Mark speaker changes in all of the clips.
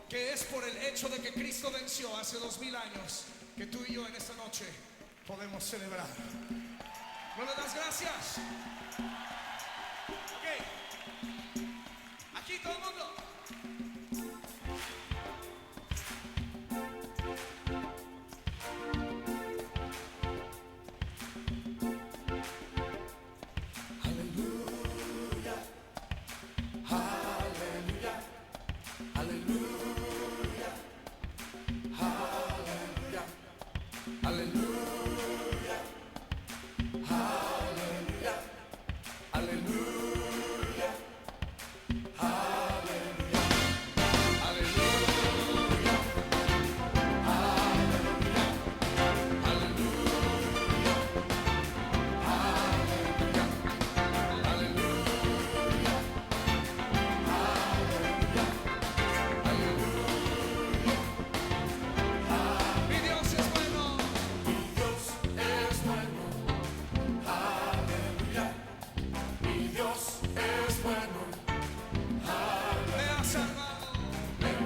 Speaker 1: que es por el hecho de que Cristo venció hace 2000 años, que tú y yo en esta noche podemos celebrar. ¿No le das gracias? Ok, aquí todo el mundo. Mi Dios es bueno. Me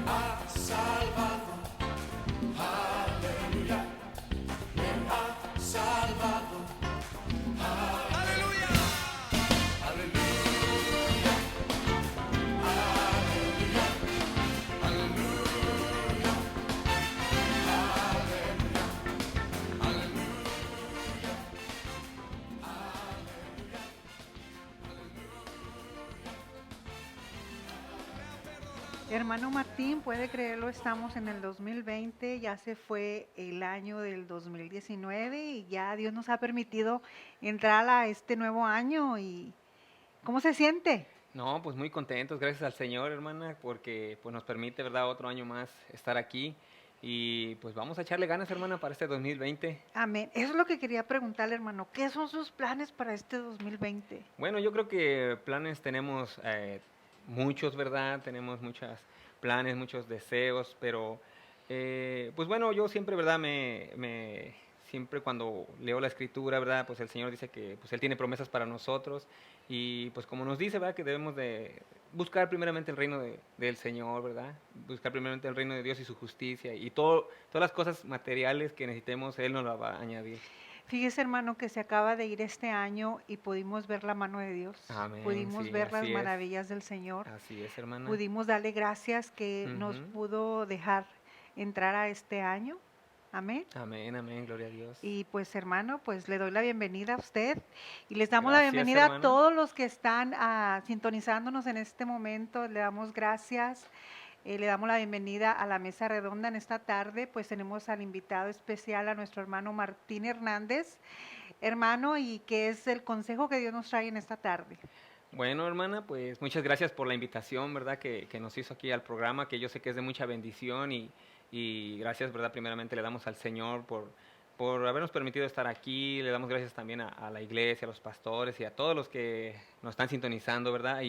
Speaker 1: ha salvado. Aleluya.
Speaker 2: Hermano Martín, puede creerlo, estamos en el 2020, ya se fue el año del 2019 y ya Dios nos ha permitido entrar a este nuevo año. ¿Y cómo se siente?
Speaker 3: No, pues muy contentos, gracias al Señor, hermana, porque pues nos permite, ¿verdad?, otro año más estar aquí y pues vamos a echarle ganas, hermana, para este 2020.
Speaker 2: Amén. Eso es lo que quería preguntarle, hermano. ¿Qué son sus planes para este 2020?
Speaker 3: Bueno, yo creo que planes tenemos muchos, ¿verdad? Tenemos muchos planes, muchos deseos, pero pues bueno, yo siempre, ¿verdad? Siempre cuando leo la escritura, ¿verdad? Pues el Señor dice que pues Él tiene promesas para nosotros y pues como nos dice, ¿verdad? Que debemos de buscar primeramente el reino del Señor, ¿verdad? Buscar primeramente el reino de Dios y su justicia y todas las cosas materiales que necesitemos, Él nos las va a añadir.
Speaker 2: Fíjese, hermano, que se acaba de ir este año y pudimos ver la mano de Dios,
Speaker 3: Amén,
Speaker 2: pudimos
Speaker 3: sí,
Speaker 2: ver las
Speaker 3: así es.
Speaker 2: maravillas del Señor,
Speaker 3: Así es, hermana.
Speaker 2: pudimos darle gracias que nos
Speaker 3: Ujú.
Speaker 2: pudo dejar entrar a este año. Amén.
Speaker 3: Amén, amén, gloria a Dios.
Speaker 2: Y pues hermano, pues le doy la bienvenida a usted y les damos la
Speaker 3: Gracias,
Speaker 2: bienvenida a
Speaker 3: hermana.
Speaker 2: todos los que están sintonizándonos en este momento. Le damos gracias, le damos la bienvenida a la mesa redonda en esta tarde. Pues tenemos al invitado especial, a nuestro hermano Martín Hernández. Hermano, ¿y qué es el consejo que Dios nos trae en esta tarde?
Speaker 3: Bueno, hermana, pues muchas gracias por la invitación, ¿verdad? Que nos hizo aquí al programa, que yo sé que es de mucha bendición y gracias, ¿verdad? Primeramente le damos al Señor por habernos permitido estar aquí, le damos gracias también a la iglesia, a los pastores y a todos los que nos están sintonizando, ¿verdad?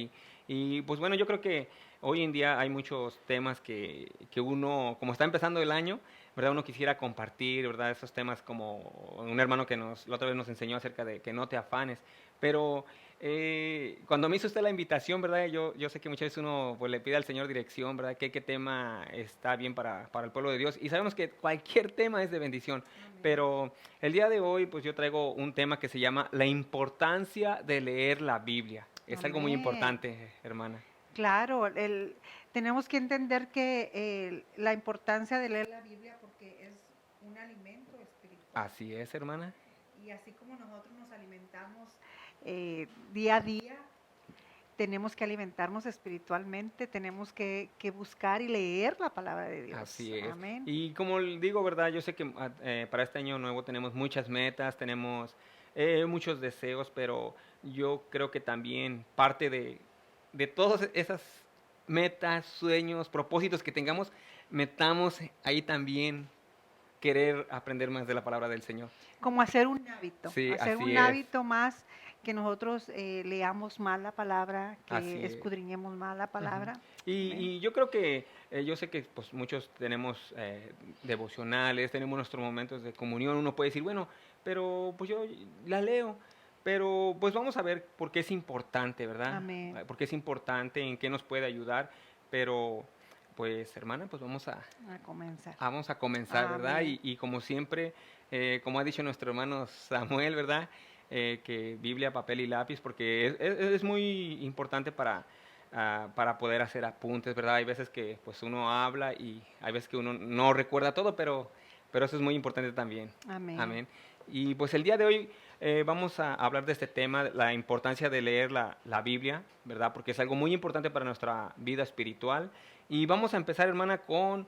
Speaker 3: Y pues bueno, yo creo que hoy en día hay muchos temas que uno, como está empezando el año, ¿verdad? Uno quisiera compartir, ¿verdad? Esos temas como un hermano que la otra vez nos enseñó acerca de que no te afanes, pero cuando me hizo usted la invitación, ¿verdad? Yo sé que muchas veces uno pues, le pide al Señor dirección, ¿verdad? ¿Qué tema está bien para el pueblo de Dios? Y sabemos que cualquier tema es de bendición, pero el día de hoy pues yo traigo un tema que se llama la importancia de leer la Biblia. Es algo muy
Speaker 2: Amén.
Speaker 3: importante, hermana.
Speaker 2: Claro, tenemos que entender que la importancia de leer la Biblia porque es un alimento espiritual.
Speaker 3: Así es, hermana.
Speaker 2: Y así como nosotros nos alimentamos día a día, tenemos que alimentarnos espiritualmente, tenemos que buscar y leer la palabra de Dios.
Speaker 3: Así es.
Speaker 2: Amén.
Speaker 3: Y como digo, ¿verdad? Yo sé que para este año nuevo tenemos muchas metas, tenemos muchos deseos, pero yo creo que también parte de todas esas metas, sueños, propósitos que tengamos, metamos ahí también querer aprender más de la palabra del Señor.
Speaker 2: Como
Speaker 3: Sí,
Speaker 2: hacer
Speaker 3: así
Speaker 2: un
Speaker 3: es,
Speaker 2: hábito más, que nosotros leamos más la palabra, que
Speaker 3: así es.
Speaker 2: escudriñemos más la
Speaker 3: Ujú.
Speaker 2: palabra.
Speaker 3: Y,
Speaker 2: Amén.
Speaker 3: y yo creo que, yo sé que pues, muchos tenemos devocionales, tenemos nuestros momentos de comunión, uno puede decir, bueno, pero pues yo la leo, pero pues vamos a ver por qué es importante, ¿verdad?
Speaker 2: Amén.
Speaker 3: Por qué es importante, en qué nos puede ayudar, pero pues hermana, pues
Speaker 2: A comenzar.
Speaker 3: vamos a comenzar, ¿verdad?
Speaker 2: Amén.
Speaker 3: Y como siempre, como ha dicho nuestro hermano Samuel, ¿verdad? Que Biblia, papel y lápiz, porque es muy importante para poder hacer apuntes, ¿verdad? Hay veces que pues uno habla y hay veces que uno no recuerda todo, pero eso es muy importante también.
Speaker 2: Amén.
Speaker 3: Amén. Y pues el día de hoy vamos a hablar de este tema, la importancia de leer la Biblia, ¿verdad? Porque es algo muy importante para nuestra vida espiritual. Y vamos a empezar, hermana, con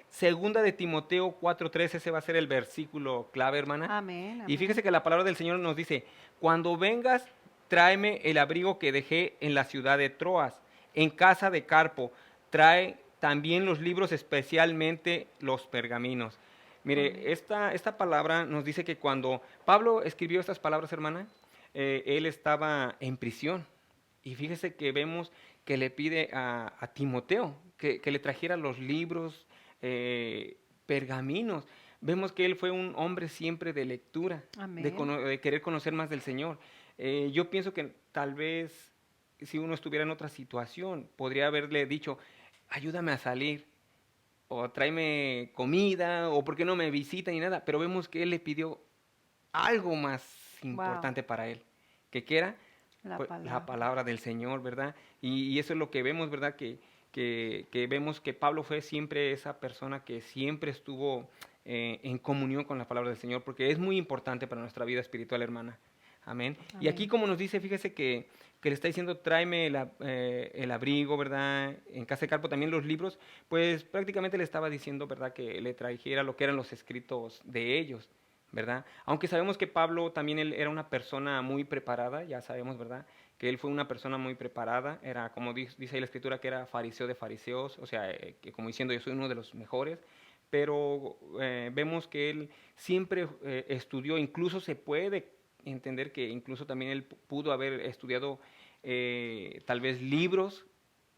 Speaker 3: Segunda de Timoteo 4:3, ese va a ser el versículo clave, hermana.
Speaker 2: Amén.
Speaker 3: Y
Speaker 2: Amén.
Speaker 3: fíjese que la palabra del Señor nos dice, cuando vengas, tráeme el abrigo que dejé en la ciudad de Troas, en casa de Carpo. Trae también los libros, especialmente los pergaminos.
Speaker 2: Amén.
Speaker 3: Mire, esta palabra nos dice que cuando Pablo escribió estas palabras, hermana, él estaba en prisión. Y fíjese que vemos que le pide a Timoteo que le trajera los libros, pergaminos. Vemos que él fue un hombre siempre de lectura,
Speaker 2: Amén.
Speaker 3: de querer conocer más del Señor. Yo pienso que tal vez si uno estuviera en otra situación, podría haberle dicho, ayúdame a salir, o tráeme comida, o por qué no me visita ni nada. Pero vemos que él le pidió algo más
Speaker 2: Wow.
Speaker 3: importante para él, que qué era
Speaker 2: La
Speaker 3: pues, la
Speaker 2: palabra.
Speaker 3: palabra del Señor, ¿verdad? Y eso es lo que vemos, ¿verdad? Que vemos que Pablo fue siempre esa persona que siempre estuvo en comunión con la palabra del Señor, porque es muy importante para nuestra vida espiritual, hermana. Amén. Y aquí,
Speaker 2: Amén.
Speaker 3: como nos dice, fíjese que le está diciendo, tráeme el abrigo, ¿verdad? En casa de Carpo también los libros, pues prácticamente le estaba diciendo, ¿verdad? Que le trajera lo que eran los escritos de ellos, ¿verdad? Aunque sabemos que Pablo también él era una persona muy preparada, ya sabemos, ¿verdad? Que él fue una persona muy preparada, era como dice ahí la escritura que era fariseo de fariseos, o sea, que como diciendo yo soy uno de los mejores, pero vemos que él siempre estudió, incluso se puede entender que incluso también él pudo haber estudiado tal vez libros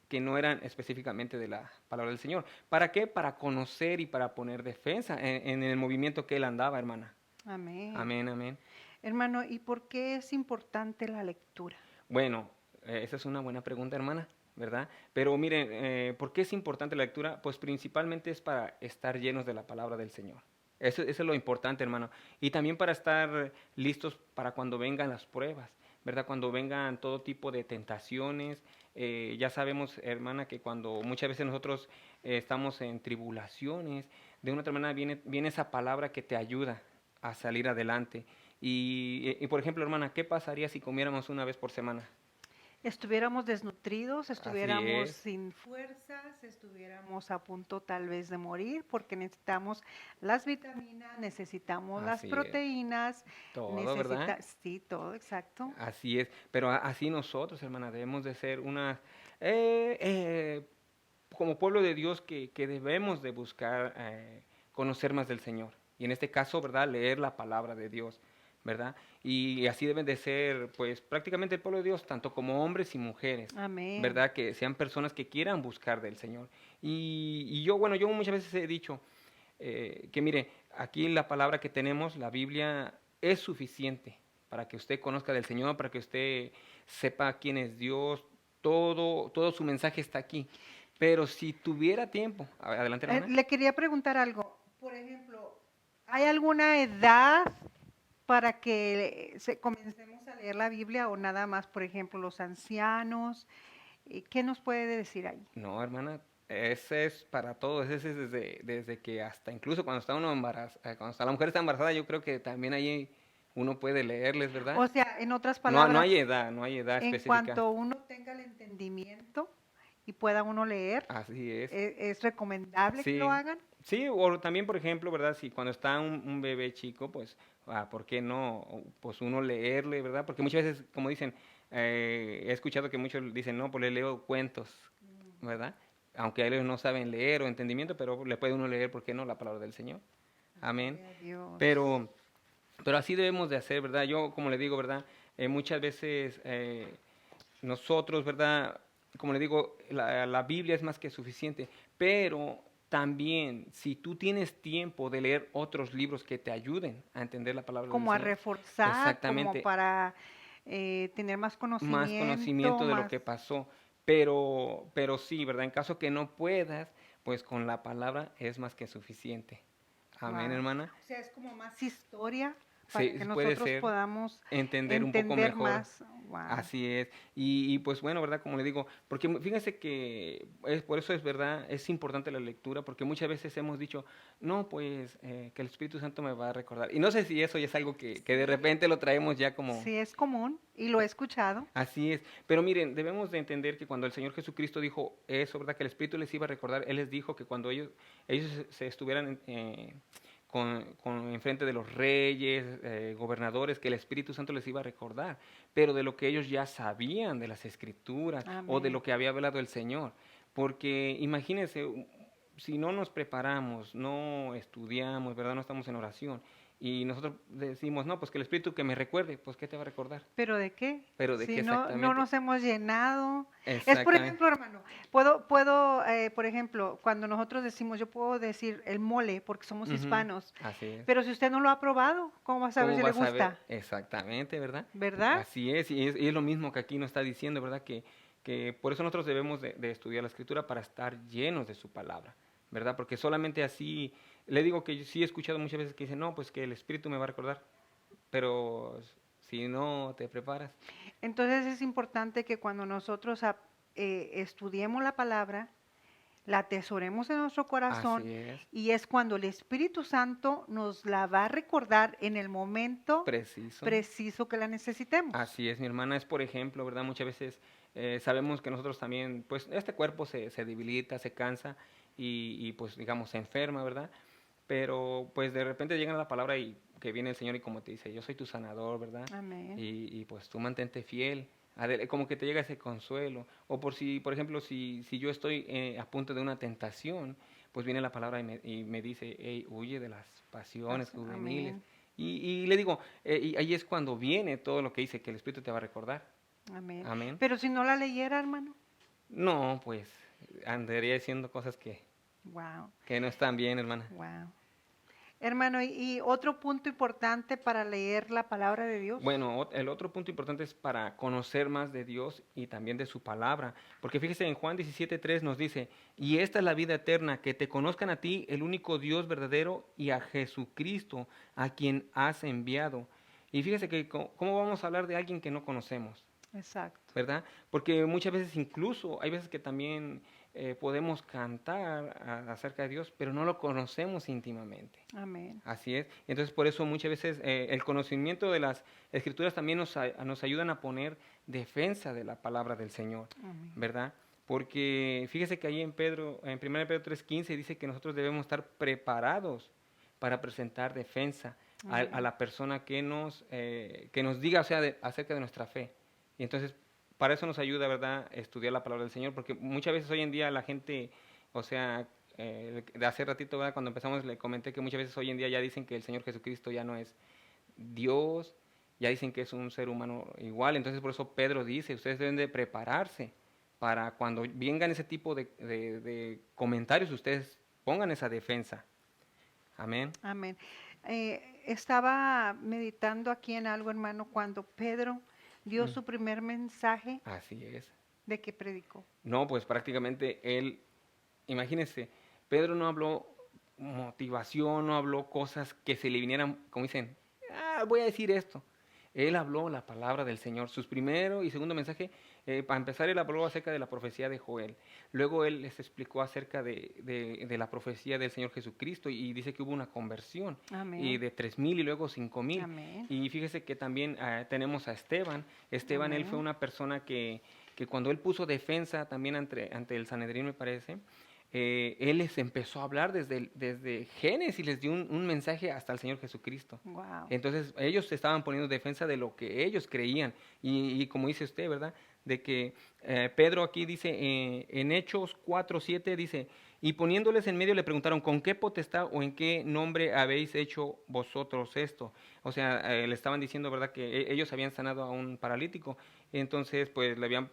Speaker 3: que no eran específicamente de la palabra del Señor. ¿Para qué? Para conocer y para poner defensa en el movimiento que él andaba, hermana.
Speaker 2: Amén.
Speaker 3: Amén, amén.
Speaker 2: Hermano, ¿y por qué es importante la lectura?
Speaker 3: Bueno, esa es una buena pregunta, hermana, ¿verdad? Pero miren, ¿por qué es importante la lectura? Pues principalmente es para estar llenos de la palabra del Señor. Eso es lo importante, hermano. Y también para estar listos para cuando vengan las pruebas, ¿verdad? Cuando vengan todo tipo de tentaciones. Ya sabemos, hermana, que cuando muchas veces nosotros estamos en tribulaciones, de una otra manera viene esa palabra que te ayuda a salir adelante. Por ejemplo, hermana, ¿qué pasaría si comiéramos una vez por semana?
Speaker 2: Estuviéramos desnutridos,
Speaker 3: Así
Speaker 2: estuviéramos
Speaker 3: es,
Speaker 2: sin fuerzas, estuviéramos a punto tal vez de morir porque necesitamos las vitaminas, necesitamos las
Speaker 3: así es.
Speaker 2: proteínas,
Speaker 3: Todo, ¿verdad?
Speaker 2: sí, todo, exacto.
Speaker 3: Así es. Pero así nosotros, hermana, debemos de ser unas, eh, eh, como pueblo de Dios que debemos de buscar conocer más del Señor. Y en este caso, ¿verdad? Leer la palabra de Dios, ¿verdad? Y así deben de ser, pues, prácticamente el pueblo de Dios, tanto como hombres y mujeres,
Speaker 2: Amén.
Speaker 3: ¿verdad? Que sean personas que quieran buscar del Señor. Y yo, bueno, yo muchas veces he dicho que mire, aquí la palabra que tenemos, la Biblia, es suficiente para que usted conozca del Señor, para que usted sepa quién es Dios, todo su mensaje está aquí. Pero si tuviera tiempo, adelante hermana.
Speaker 2: Le quería preguntar algo. Por ejemplo, ¿hay alguna edad para que comencemos a leer la Biblia o nada más, por ejemplo, los ancianos? ¿Qué nos puede decir ahí?
Speaker 3: No, hermana, ese es para todos, ese es desde que hasta incluso cuando está uno embarazada, cuando está, la mujer está embarazada, yo creo que también ahí uno puede leerles, ¿verdad?
Speaker 2: O sea, en otras
Speaker 3: No,
Speaker 2: palabras,
Speaker 3: no hay edad
Speaker 2: en
Speaker 3: específica.
Speaker 2: cuanto uno tenga el entendimiento y pueda uno leer,
Speaker 3: Así es.
Speaker 2: ¿es recomendable que lo
Speaker 3: Sí,
Speaker 2: hagan?
Speaker 3: sí, o también, por ejemplo, ¿verdad? Si cuando está un bebé chico, pues, ¿por qué no? Pues uno leerle, ¿verdad? Porque muchas veces, como dicen, he escuchado que muchos dicen, no, pues le leo cuentos, ¿verdad? Aunque ellos no saben leer o entendimiento, pero le puede uno leer, ¿por qué no? La palabra del Señor. Amén.
Speaker 2: Gloria a Dios.
Speaker 3: Pero, pero así debemos de hacer, ¿verdad? Yo, como le digo, ¿verdad? Muchas veces nosotros, ¿verdad? Como le digo, la Biblia es más que suficiente, pero también si tú tienes tiempo de leer otros libros que te ayuden a entender la palabra del
Speaker 2: Como a
Speaker 3: Señor,
Speaker 2: reforzar, como
Speaker 3: exactamente,
Speaker 2: para tener más
Speaker 3: más
Speaker 2: conocimiento,
Speaker 3: conocimiento de lo
Speaker 2: más...
Speaker 3: que pasó, pero sí, ¿verdad? En caso que no puedas, pues con la palabra es más que suficiente. Amén,
Speaker 2: Wow.
Speaker 3: hermana.
Speaker 2: O sea, es como más historia para
Speaker 3: Sí,
Speaker 2: que
Speaker 3: puede
Speaker 2: nosotros
Speaker 3: ser
Speaker 2: podamos
Speaker 3: entender un poco
Speaker 2: entender
Speaker 3: mejor.
Speaker 2: más. Wow.
Speaker 3: Así es. Pues bueno, ¿verdad? Como le digo, porque fíjense que por eso es verdad, es importante la lectura, porque muchas veces hemos dicho, no, pues que el Espíritu Santo me va a recordar. Y no sé si eso ya es algo que de repente lo traemos ya como...
Speaker 2: Sí, es común y lo he escuchado.
Speaker 3: Así es. Pero miren, debemos de entender que cuando el Señor Jesucristo dijo eso, ¿verdad? Que el Espíritu les iba a recordar, Él les dijo que cuando ellos se estuvieran enfrente de los reyes, gobernadores, que el Espíritu Santo les iba a recordar, pero de lo que ellos ya sabían de las Escrituras o de
Speaker 2: Amén.
Speaker 3: lo que había hablado el Señor. Porque imagínense, si no nos preparamos, no estudiamos, ¿verdad? No estamos en oración. Y nosotros decimos, no, pues que el Espíritu que me recuerde, pues ¿qué te va a recordar?
Speaker 2: ¿Pero de qué?
Speaker 3: Pero de qué
Speaker 2: Si no
Speaker 3: exactamente.
Speaker 2: nos hemos llenado. Es, por
Speaker 3: Exactamente.
Speaker 2: ejemplo, hermano, por ejemplo, cuando nosotros decimos, yo puedo decir el mole porque somos
Speaker 3: Ujú,
Speaker 2: hispanos,
Speaker 3: así es.
Speaker 2: pero si usted no lo ha probado, ¿cómo va a saber
Speaker 3: ¿Cómo
Speaker 2: si le
Speaker 3: vas a ver?
Speaker 2: gusta?
Speaker 3: Exactamente, ¿verdad?
Speaker 2: ¿Verdad?
Speaker 3: Así es, y es lo mismo que aquí nos está diciendo, ¿verdad? Que por eso nosotros debemos de estudiar la Escritura para estar llenos de su palabra, ¿verdad? Porque solamente así, le digo que yo sí he escuchado muchas veces que dicen, no, pues que el Espíritu me va a recordar, pero si no te preparas,
Speaker 2: Entonces es importante que cuando nosotros estudiemos la palabra, la atesoremos en nuestro
Speaker 3: así
Speaker 2: corazón
Speaker 3: es,
Speaker 2: y es cuando el Espíritu Santo nos la va a recordar en el momento
Speaker 3: preciso.
Speaker 2: preciso que la necesitemos.
Speaker 3: Así es, mi hermana, es por ejemplo, ¿verdad? Muchas veces sabemos que nosotros también, pues este cuerpo se debilita, se cansa pues digamos se enferma, ¿verdad? Pero pues de repente llega la palabra y que viene el Señor y como te dice, yo soy tu sanador, ¿verdad?
Speaker 2: Amén.
Speaker 3: Pues tú mantente fiel, como que te llega ese consuelo. O por ejemplo, si yo estoy a punto de una tentación, pues viene la palabra y me dice, hey, huye de las pasiones juveniles.
Speaker 2: Amén.
Speaker 3: Y le digo, y ahí es cuando viene todo lo que dice que el Espíritu te va a recordar.
Speaker 2: Amén.
Speaker 3: Amén.
Speaker 2: Pero si no la leyera, hermano.
Speaker 3: No, pues andaría diciendo cosas
Speaker 2: Wow,
Speaker 3: que no están bien, hermana.
Speaker 2: wow. Hermano, y otro punto importante para leer la palabra de Dios.
Speaker 3: Bueno, el otro punto importante es para conocer más de Dios y también de su palabra. Porque fíjese, en Juan 17:3 nos dice, y esta es la vida eterna, que te conozcan a ti, el único Dios verdadero, y a Jesucristo, a quien has enviado. Y fíjese que cómo vamos a hablar de alguien que no conocemos,
Speaker 2: Exacto.
Speaker 3: ¿verdad? Porque muchas veces incluso, hay veces que también podemos cantar acerca de Dios, pero no lo conocemos íntimamente.
Speaker 2: Amén.
Speaker 3: Así es. Entonces, por eso muchas veces el conocimiento de las escrituras también nos ayudan a poner defensa de la palabra del Señor,
Speaker 2: Amén.
Speaker 3: ¿verdad? Porque fíjese que ahí en 1 Pedro 3:15 dice que nosotros debemos estar preparados para presentar defensa a la persona que nos diga, o sea, acerca de nuestra fe. Y entonces, para eso nos ayuda, ¿verdad?, estudiar la palabra del Señor, porque muchas veces hoy en día la gente, o sea, de hace ratito, ¿verdad? Cuando empezamos le comenté que muchas veces hoy en día ya dicen que el Señor Jesucristo ya no es Dios, ya dicen que es un ser humano igual, entonces por eso Pedro dice, ustedes deben de prepararse para cuando vengan ese tipo de comentarios, ustedes pongan esa defensa. Amén.
Speaker 2: Amén. Estaba meditando aquí en algo, hermano, cuando Pedro dio
Speaker 3: Mm,
Speaker 2: su primer mensaje
Speaker 3: así es.
Speaker 2: de que predicó.
Speaker 3: No, pues prácticamente él, imagínense, Pedro no habló motivación, no habló cosas que se le vinieran, como dicen, voy a decir esto. Él habló la palabra del Señor. Sus primero y segundo mensaje, para empezar, él habló acerca de la profecía de Joel. Luego él les explicó acerca de la profecía del Señor Jesucristo y dice que hubo una conversión y
Speaker 2: Amén.
Speaker 3: de 3,000 y luego 5,000.
Speaker 2: Amén.
Speaker 3: Y fíjese que también tenemos a Esteban. Esteban, él fue
Speaker 2: Amén.
Speaker 3: una persona que cuando él puso defensa también ante el Sanedrín, me parece, él les empezó a hablar desde Génesis, les dio un mensaje hasta el Señor Jesucristo.
Speaker 2: Wow.
Speaker 3: Entonces ellos estaban poniendo defensa de lo que ellos creían. Y como dice usted, ¿verdad? De que Pedro aquí dice, en Hechos 4:7 dice, y poniéndoles en medio le preguntaron, ¿con qué potestad o en qué nombre habéis hecho vosotros esto? O sea, le estaban diciendo, ¿verdad? Que ellos habían sanado a un paralítico. Entonces, pues le habían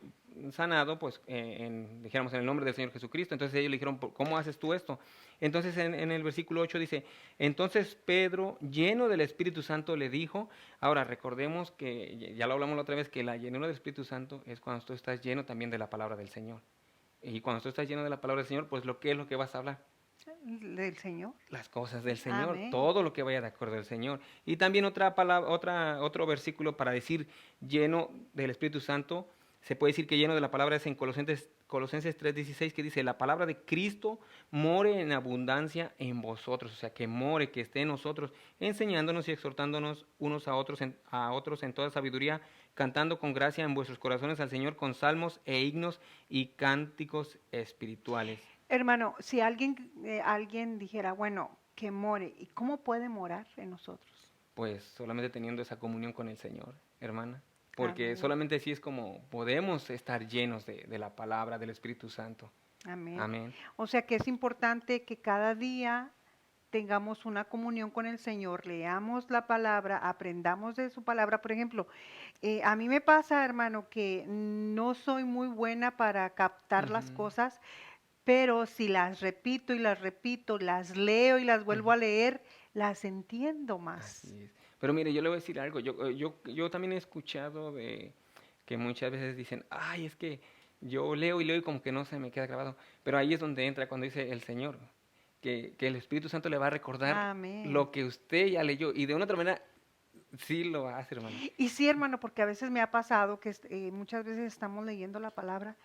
Speaker 3: sanado, pues, dijéramos, en el nombre del Señor Jesucristo. Entonces ellos le dijeron, ¿cómo haces tú esto? Entonces en el versículo 8 dice, entonces Pedro, lleno del Espíritu Santo, le dijo, ahora recordemos que, ya lo hablamos la otra vez, que la llenura del Espíritu Santo es cuando tú estás lleno también de la palabra del Señor. Y cuando tú estás lleno de la palabra del Señor, pues ¿qué es lo que vas a hablar?
Speaker 2: Del Señor.
Speaker 3: Las cosas del Señor,
Speaker 2: Amén.
Speaker 3: todo lo que vaya de acuerdo al Señor. Y también otra palabra, otro versículo para decir lleno del Espíritu Santo, se puede decir que lleno de la palabra es en Colosenses 3:16, que dice, la palabra de Cristo more en abundancia en vosotros, o sea, que more, que esté en nosotros, enseñándonos y exhortándonos unos a otros en toda sabiduría, cantando con gracia en vuestros corazones al Señor con salmos e himnos y cánticos espirituales.
Speaker 2: Hermano, si alguien dijera, bueno, que more, ¿y cómo puede morar en nosotros?
Speaker 3: Pues solamente teniendo esa comunión con el Señor, hermana. Porque
Speaker 2: Amén.
Speaker 3: solamente así es como podemos estar llenos de la palabra del Espíritu Santo.
Speaker 2: Amén.
Speaker 3: Amén.
Speaker 2: O sea que es importante que cada día tengamos una comunión con el Señor, leamos la palabra, aprendamos de su palabra. Por ejemplo, a mí me pasa, hermano, que no soy muy buena para captar las
Speaker 3: Ujú,
Speaker 2: cosas, pero si las repito, las leo y las vuelvo
Speaker 3: ujú.
Speaker 2: a leer, las entiendo más.
Speaker 3: Así es. Pero mire, yo le voy a decir algo. Yo también he escuchado de que muchas veces dicen, ay, es que yo leo y leo y como que no se me queda grabado. Pero ahí es donde entra cuando dice el Señor, que el Espíritu Santo le va a recordar
Speaker 2: Amén.
Speaker 3: lo que usted ya leyó. Y de una otra manera, sí lo hace, hermano.
Speaker 2: Y sí, hermano, porque a veces me ha pasado que muchas veces estamos leyendo la palabra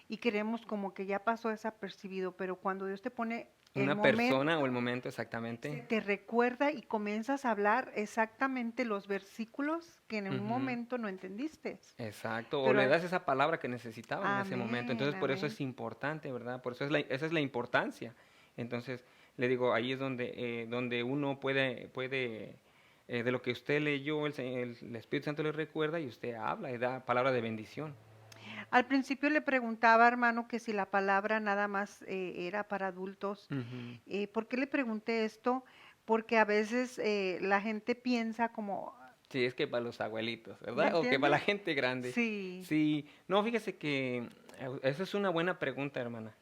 Speaker 2: y queremos como que ya pasó desapercibido, pero cuando Dios te pone el
Speaker 3: Una persona o el
Speaker 2: momento,
Speaker 3: momento
Speaker 2: se
Speaker 3: exactamente.
Speaker 2: te recuerda y comienzas a hablar exactamente los versículos que en un
Speaker 3: Ujú.
Speaker 2: momento no entendiste.
Speaker 3: Exacto, o
Speaker 2: Pero,
Speaker 3: le das esa palabra que necesitaban en ese momento.
Speaker 2: amén,
Speaker 3: Entonces, por eso
Speaker 2: amén.
Speaker 3: es importante, ¿verdad? Por eso esa es la importancia. Entonces, le digo, ahí es donde uno de lo que usted leyó, el Espíritu Santo le recuerda y usted habla y da palabra de bendición.
Speaker 2: Al principio le preguntaba, hermano, que si la palabra nada más era para adultos.
Speaker 3: Ujú.
Speaker 2: ¿Por qué le pregunté esto? Porque a veces la gente piensa como,
Speaker 3: Sí, es que para los abuelitos,
Speaker 2: ¿me
Speaker 3: ¿verdad? O que para la
Speaker 2: entiende?
Speaker 3: gente grande.
Speaker 2: Sí,
Speaker 3: Sí, no, fíjese que esa es una buena pregunta, hermana,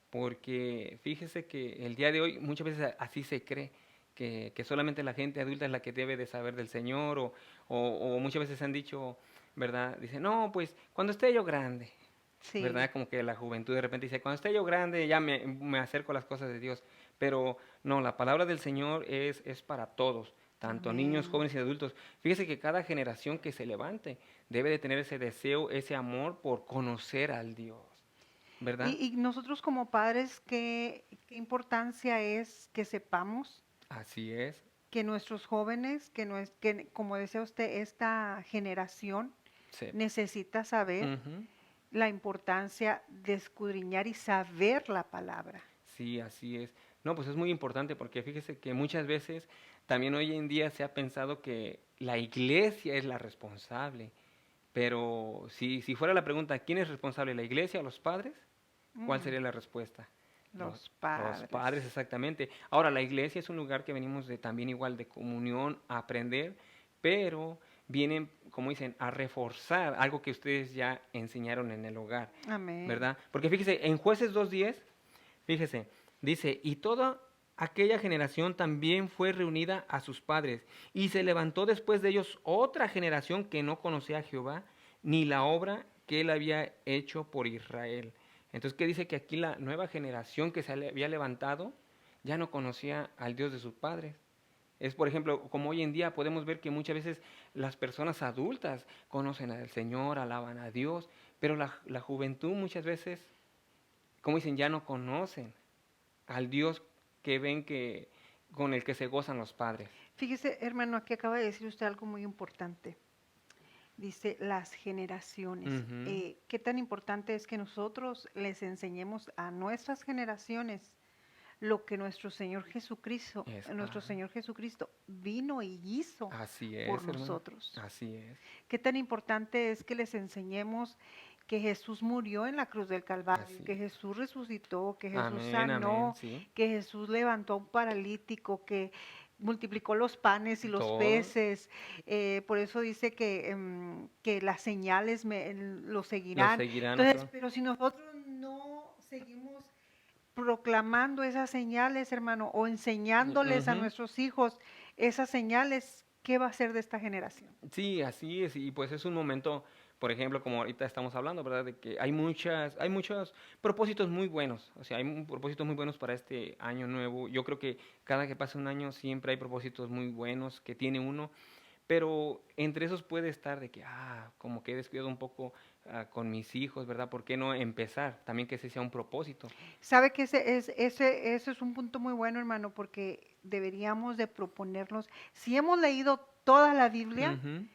Speaker 3: porque fíjese que el día de hoy muchas veces así se cree, que solamente la gente adulta es la que debe de saber del Señor, o muchas veces han dicho, ¿verdad? Dice, no, pues cuando esté yo grande,
Speaker 2: sí.
Speaker 3: ¿verdad? Como que la juventud de repente dice, cuando esté yo grande ya me acerco a las cosas de Dios. Pero no, la palabra del Señor es para todos, tanto niños,
Speaker 2: Amén.
Speaker 3: jóvenes y adultos. Fíjese que cada generación que se levante debe de tener ese deseo, ese amor por conocer al Dios, ¿verdad?
Speaker 2: Y nosotros como padres, ¿qué importancia es que sepamos
Speaker 3: Así es.
Speaker 2: que nuestros jóvenes, que como decía usted, esta generación
Speaker 3: Sí.
Speaker 2: necesita saber
Speaker 3: Ujú.
Speaker 2: la importancia de escudriñar y saber la palabra?
Speaker 3: Sí, así es. No, pues es muy importante porque fíjese que muchas veces también hoy en día se ha pensado que la iglesia es la responsable. Pero si fuera la pregunta, ¿quién es responsable, la iglesia o los padres? ¿Cuál
Speaker 2: Mm,
Speaker 3: sería la respuesta?
Speaker 2: los
Speaker 3: Los padres,
Speaker 2: padres.
Speaker 3: exactamente. Ahora, la iglesia es un lugar que venimos de también igual de comunión, a aprender, pero vienen, como dicen, a reforzar algo que ustedes ya enseñaron en el hogar,
Speaker 2: Amén.
Speaker 3: ¿verdad? Porque fíjese, en Jueces 2:10, fíjese, dice, y toda aquella generación también fue reunida a sus padres, y se levantó después de ellos otra generación que no conocía a Jehová, ni la obra que él había hecho por Israel. Entonces, ¿qué dice? Que aquí la nueva generación que había levantado ya no conocía al Dios de sus padres. Es, por ejemplo, como hoy en día podemos ver que muchas veces las personas adultas conocen al Señor, alaban a Dios, pero la juventud muchas veces, como dicen, ya no conocen al Dios que ven que con el que se gozan los padres.
Speaker 2: Fíjese, hermano, aquí acaba de decir usted algo muy importante. Dice las generaciones.
Speaker 3: Ujú.
Speaker 2: ¿Qué tan importante es que nosotros les enseñemos a nuestras generaciones lo que nuestro
Speaker 3: Ajá.
Speaker 2: Señor Jesucristo vino y hizo
Speaker 3: Así
Speaker 2: por
Speaker 3: es, hermana.
Speaker 2: nosotros?
Speaker 3: Así es.
Speaker 2: ¿Qué tan importante es que les enseñemos que Jesús murió en la cruz del Calvario,
Speaker 3: Así
Speaker 2: que
Speaker 3: es.
Speaker 2: Jesús resucitó, que Jesús
Speaker 3: Amén, amén,
Speaker 2: sanó,
Speaker 3: sí.
Speaker 2: que Jesús levantó a un paralítico, que multiplicó los panes y los
Speaker 3: Todo
Speaker 2: peces? Por eso dice que las señales lo
Speaker 3: lo
Speaker 2: seguirán.
Speaker 3: seguirá
Speaker 2: Entonces,
Speaker 3: nosotros.
Speaker 2: pero si nosotros no seguimos proclamando esas señales, hermano, o enseñándoles a
Speaker 3: Ujú.
Speaker 2: nuestros hijos esas señales, ¿qué va a ser de esta generación?
Speaker 3: Sí, así es. Y pues es un momento por ejemplo, como ahorita estamos hablando, ¿verdad? De que hay muchos propósitos muy buenos, o sea, propósitos muy buenos para este año nuevo. Yo creo que cada que pasa un año siempre hay propósitos muy buenos que tiene uno, pero entre esos puede estar de que, como que he descuidado un poco con mis hijos, ¿verdad? ¿Por qué no empezar? También que ese sea un propósito.
Speaker 2: Sabe que ese es un punto muy bueno, hermano, porque deberíamos de proponernos, si hemos leído toda la Biblia,
Speaker 3: Ujú.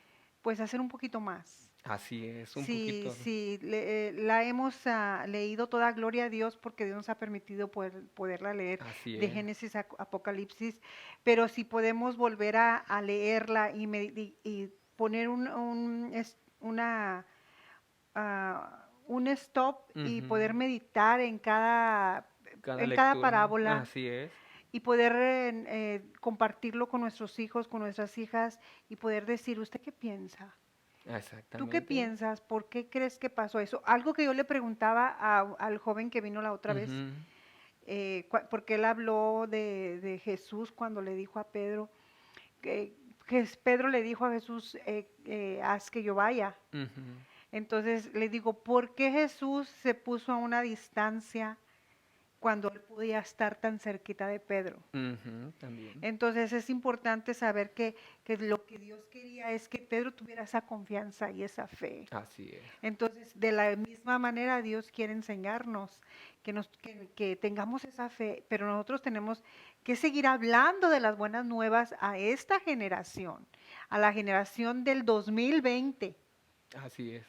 Speaker 2: pues hacer un poquito más.
Speaker 3: Así es, un
Speaker 2: Si,
Speaker 3: poquito.
Speaker 2: si la hemos leído toda, gloria a Dios, porque Dios nos ha permitido poderla leer
Speaker 3: Así
Speaker 2: de
Speaker 3: es.
Speaker 2: Génesis a Apocalipsis, pero si podemos volver a leerla y poner un stop y poder
Speaker 3: Ujú.
Speaker 2: meditar
Speaker 3: Cada
Speaker 2: en cada
Speaker 3: lectura.
Speaker 2: parábola
Speaker 3: Así es.
Speaker 2: y poder compartirlo con nuestros hijos, con nuestras hijas y poder decir, ¿usted qué piensa? ¿Tú qué
Speaker 3: Exactamente.
Speaker 2: piensas? ¿Por qué crees que pasó eso? Algo que yo le preguntaba al joven que vino la otra vez,
Speaker 3: Ujú.
Speaker 2: porque él habló de Jesús cuando le dijo a Pedro, que Pedro le dijo a Jesús, haz que yo vaya.
Speaker 3: Ujú.
Speaker 2: Entonces le digo, ¿por qué Jesús se puso a una distancia cuando él podía estar tan cerquita de Pedro?
Speaker 3: Ujú. También.
Speaker 2: Entonces es importante saber que lo que Dios quería es que Pedro tuviera esa confianza y esa fe.
Speaker 3: Así es.
Speaker 2: Entonces, de la misma manera, Dios quiere enseñarnos que tengamos esa fe, pero nosotros tenemos que seguir hablando de las buenas nuevas a esta generación, a la generación del 2020.
Speaker 3: Así es.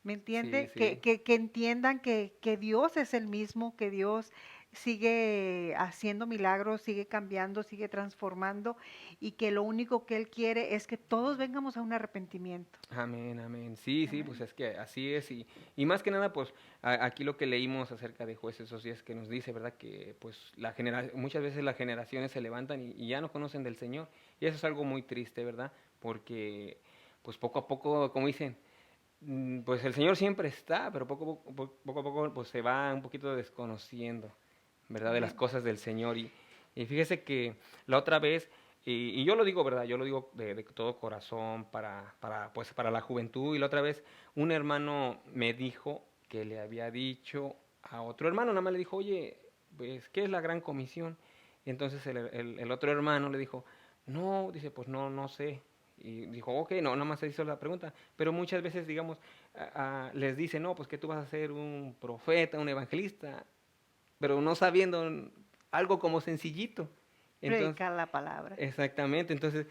Speaker 2: ¿Me
Speaker 3: Sí,
Speaker 2: entiende?
Speaker 3: sí.
Speaker 2: Que entiendan que Dios es el mismo, que Dios sigue haciendo milagros, sigue cambiando, sigue transformando y que lo único que Él quiere es que todos vengamos a un arrepentimiento.
Speaker 3: Amén, amén. Sí, sí, pues
Speaker 2: Amén.
Speaker 3: es que así es. Y más que nada, pues aquí lo que leímos acerca de Jueces esos días que nos dice, ¿verdad? Que pues muchas veces las generaciones se levantan y ya no conocen del Señor. Y eso es algo muy triste, ¿verdad? Porque pues poco a poco, como dicen, pues el Señor siempre está, pero poco a poco pues se va un poquito desconociendo, ¿verdad? De las
Speaker 2: Amén.
Speaker 3: cosas del Señor. Y fíjese que la otra vez, y yo lo digo, ¿verdad? Yo lo digo de todo corazón pues, para la juventud. Y la otra vez un hermano me dijo que le había dicho a otro hermano, nada más le dijo, oye, pues, ¿qué es la gran comisión? Y entonces el otro hermano le dijo, no, dice, pues no, no sé. Y dijo, ok, no, nada más se hizo la pregunta. Pero muchas veces, digamos, les dice, no, pues que tú vas a ser un profeta, un evangelista, pero no sabiendo algo como sencillito. Entonces,
Speaker 2: Predicar la palabra.
Speaker 3: exactamente, entonces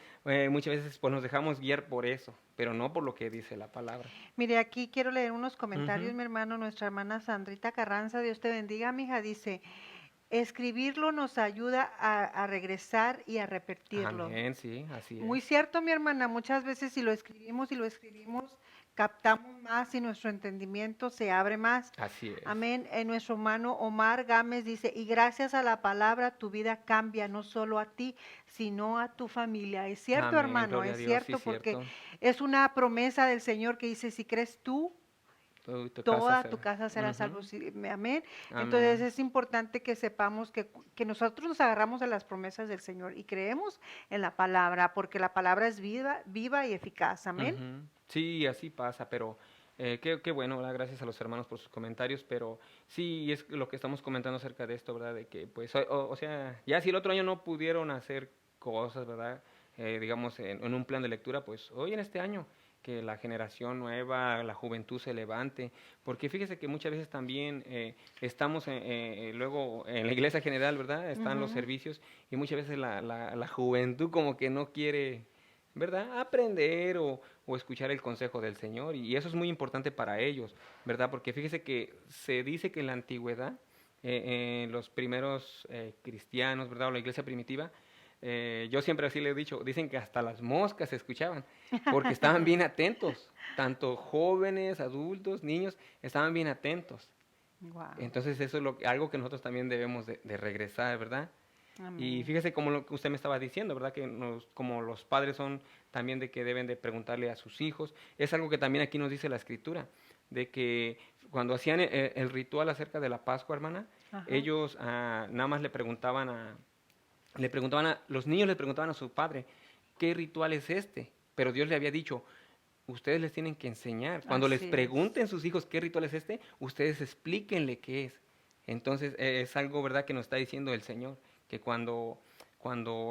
Speaker 3: muchas veces pues nos dejamos guiar por eso, pero no por lo que dice la palabra.
Speaker 2: Mire, aquí quiero leer unos comentarios,
Speaker 3: Ujú.
Speaker 2: mi hermano, nuestra hermana Sandrita Carranza, Dios te bendiga, mija, dice, escribirlo nos ayuda a regresar y a repetirlo.
Speaker 3: Amén, sí, así es.
Speaker 2: Muy cierto, mi hermana, muchas veces si lo escribimos, captamos más y nuestro entendimiento se abre más.
Speaker 3: Así es.
Speaker 2: Amén. Nuestro hermano Omar Gámez dice, y gracias a la palabra tu vida cambia, no solo a ti, sino a tu familia. Es cierto,
Speaker 3: Amén,
Speaker 2: hermano,
Speaker 3: gloria a
Speaker 2: es
Speaker 3: Dios, sí,
Speaker 2: cierto, porque
Speaker 3: cierto.
Speaker 2: es una promesa del Señor que dice, si crees tú,
Speaker 3: Tu casa
Speaker 2: toda tu
Speaker 3: será.
Speaker 2: casa será salvo.
Speaker 3: Ujú.
Speaker 2: Sí, amén. Entonces
Speaker 3: Amén.
Speaker 2: es importante que sepamos que nosotros nos agarramos de las promesas del Señor y creemos en la palabra, porque la palabra es viva y eficaz. Amén.
Speaker 3: Ujú. Sí, así pasa, pero qué bueno, ¿verdad? Gracias a los hermanos por sus comentarios, pero sí, es lo que estamos comentando acerca de esto, ¿verdad? De que, pues, o sea, ya si el otro año no pudieron hacer cosas, ¿verdad? Digamos, en un plan de lectura, pues hoy en este año, que la generación nueva, la juventud se levante, porque fíjese que muchas veces también estamos luego en la iglesia general, ¿verdad? Están los
Speaker 2: Ujú.
Speaker 3: servicios y muchas veces la juventud como que no quiere, ¿verdad? Aprender o escuchar el consejo del Señor. Y eso es muy importante para ellos, ¿verdad? Porque fíjese que se dice que en la antigüedad, los primeros cristianos, ¿verdad? O la iglesia primitiva, yo siempre así le he dicho, dicen que hasta las moscas se escuchaban, porque estaban bien atentos, tanto jóvenes, adultos, niños, estaban bien atentos.
Speaker 2: Wow.
Speaker 3: Entonces eso es algo que nosotros también debemos de regresar, ¿verdad? Y
Speaker 2: Amén.
Speaker 3: fíjese como lo que usted me estaba diciendo, ¿verdad? Que como los padres son también de que deben de preguntarle a sus hijos. Es algo que también aquí nos dice la escritura, de que cuando hacían el ritual acerca de la Pascua, hermana,
Speaker 2: Ajá.
Speaker 3: ellos nada más los niños le preguntaban a su padre, ¿qué ritual es este? Pero Dios le había dicho, ustedes les tienen que enseñar. Cuando les
Speaker 2: Así es.
Speaker 3: pregunten sus hijos qué ritual es este, ustedes explíquenle qué es. Entonces, es algo, ¿verdad?, que nos está diciendo el Señor, que cuando